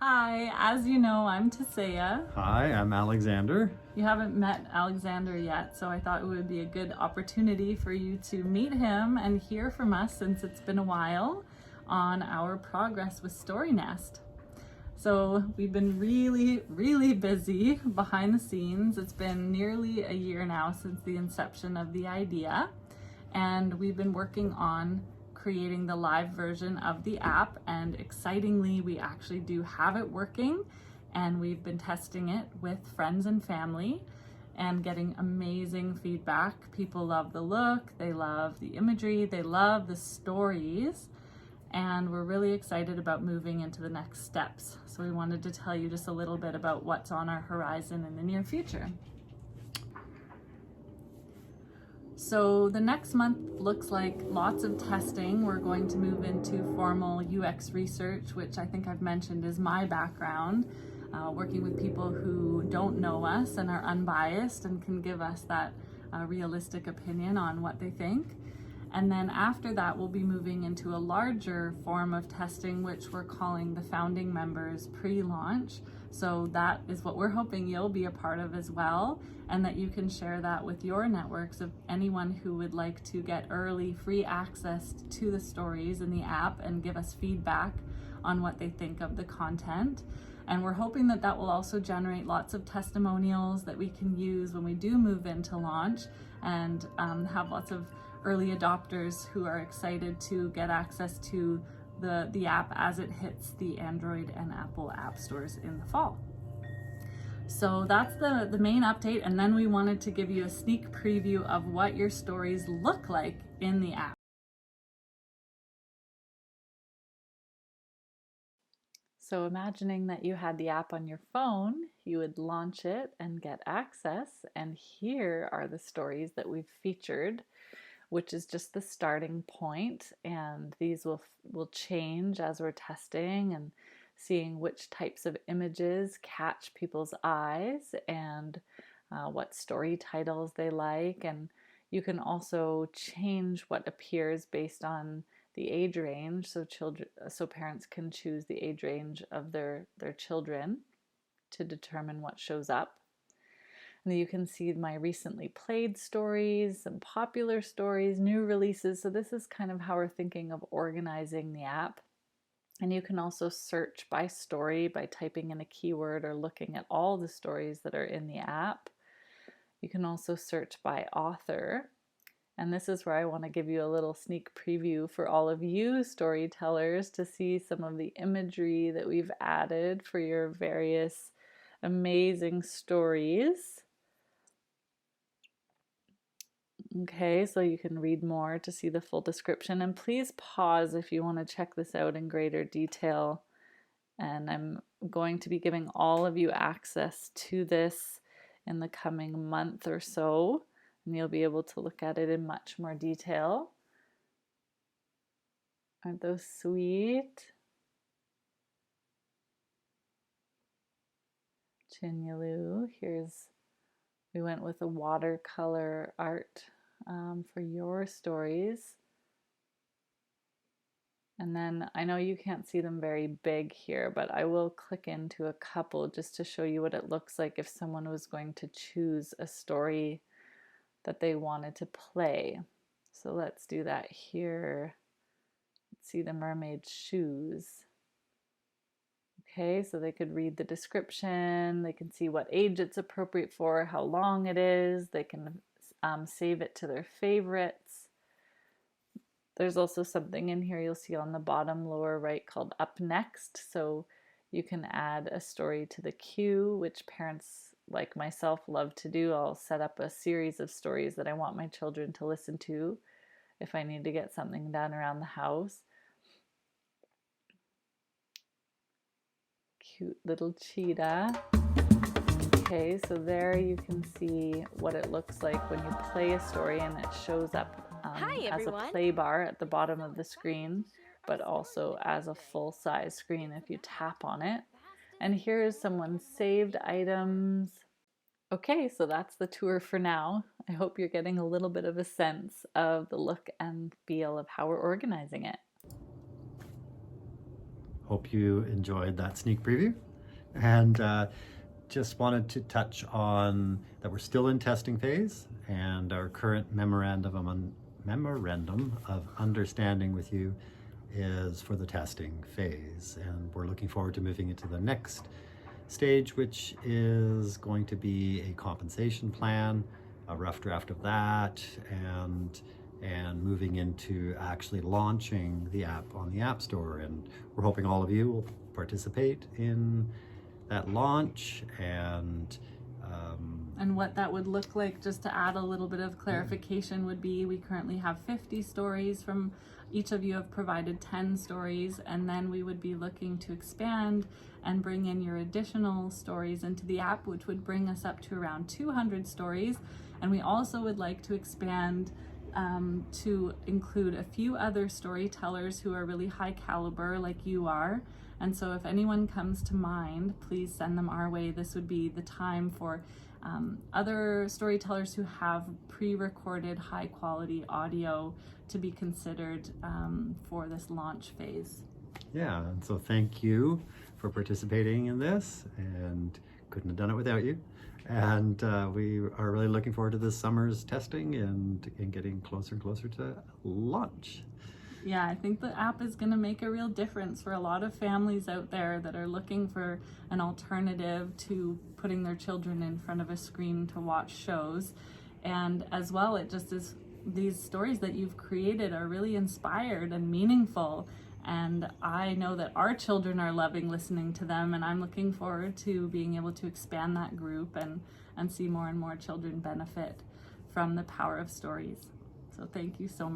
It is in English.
Hi, as you know, I'm Tasea. Hi, I'm Alexander. You haven't met Alexander yet, so I thought it would be a good opportunity for you to meet him and hear from us, since it's been a while, on our progress with StoryNest. So we've been really busy behind the scenes. It's been nearly a year now since the inception of the idea, and we've been working on creating the live version of the app, and excitingly, we actually do have it working, and we've been testing it with friends and family and getting amazing feedback. People love the look, they love the imagery, they love the stories, and we're really excited about moving into the next steps. So we wanted to tell you just a little bit about what's on our horizon in the near future. So the next month looks like lots of testing. We're going to move into formal UX research, which I think I've mentioned is my background, working with people who don't know us and are unbiased and can give us that realistic opinion on what they think. And then after that, we'll be moving into a larger form of testing, which we're calling the founding members pre-launch. So that is what we're hoping you'll be a part of as well, and that you can share that with your networks of anyone who would like to get early free access to the stories in the app and give us feedback on what they think of the content. And we're hoping that that will also generate lots of testimonials that we can use when we do move into launch, and have lots of early adopters who are excited to get access to the app as it hits the Android and Apple app stores in the fall. So that's the main update, and then we wanted to give you a sneak preview of what your stories look like in the app. So imagining that you had the app on your phone, you would launch it and get access, and here are the stories that we've featured, which is just the starting point, and these will change as we're testing and seeing which types of images catch people's eyes, and what story titles they like. And you can also change what appears based on the age range, so parents can choose the age range of their children to determine what shows up. And you can see my recently played stories, some popular stories, new releases. So this is kind of how we're thinking of organizing the app. And you can also search by story by typing in a keyword or looking at all the stories that are in the app. You can also search by author. And this is where I want to give you a little sneak preview for all of you storytellers to see some of the imagery that we've added for your various amazing stories. Okay, so you can read more to see the full description, and please pause if you want to check this out in greater detail. And I'm going to be giving all of you access to this in the coming month or so, and you'll be able to look at it in much more detail. Aren't those sweet? Chinyalu, we went with a watercolor art for your stories. And then I know you can't see them very big here, but I will click into a couple just to show you what it looks like if someone was going to choose a story that they wanted to play. So let's do that here. Let's see the mermaid's shoes. Okay, so they could read the description, they can see what age it's appropriate for, how long it is, they can save it to their favorites. There's also something in here you'll see on the bottom lower right called Up Next. So you can add a story to the queue, which parents like myself love to do. I'll set up a series of stories that I want my children to listen to if I need to get something done around the house. Cute little cheetah. Okay, so there you can see what it looks like when you play a story, and it shows up as a play bar at the bottom of the screen, but also as a full-size screen if you tap on it. And here is someone's saved items. Okay, so that's the tour for now. I hope you're getting a little bit of a sense of the look and feel of how we're organizing it. Hope you enjoyed that sneak preview. And just wanted to touch on that we're still in testing phase, and our current memorandum of understanding with you is for the testing phase. And we're looking forward to moving into the next stage, which is going to be a compensation plan, a rough draft of that, and moving into actually launching the app on the App Store. And we're hoping all of you will participate in that launch. And what that would look like, just to add a little bit of clarification, would be we currently have 50 stories. From each of you have provided 10 stories, and then we would be looking to expand and bring in your additional stories into the app, which would bring us up to around 200 stories. And we also would like to expand to include a few other storytellers who are really high caliber like you are. And so if anyone comes to mind, please send them our way. This would be the time for other storytellers who have pre-recorded high quality audio to be considered for this launch phase. Yeah, and so thank you for participating in this, and couldn't have done it without you. And we are really looking forward to this summer's testing and getting closer and closer to launch. Yeah, I think the app is going to make a real difference for a lot of families out there that are looking for an alternative to putting their children in front of a screen to watch shows. And as well, it just is, these stories that you've created are really inspired and meaningful. And I know that our children are loving listening to them, and I'm looking forward to being able to expand that group and see more and more children benefit from the power of stories. So thank you so much.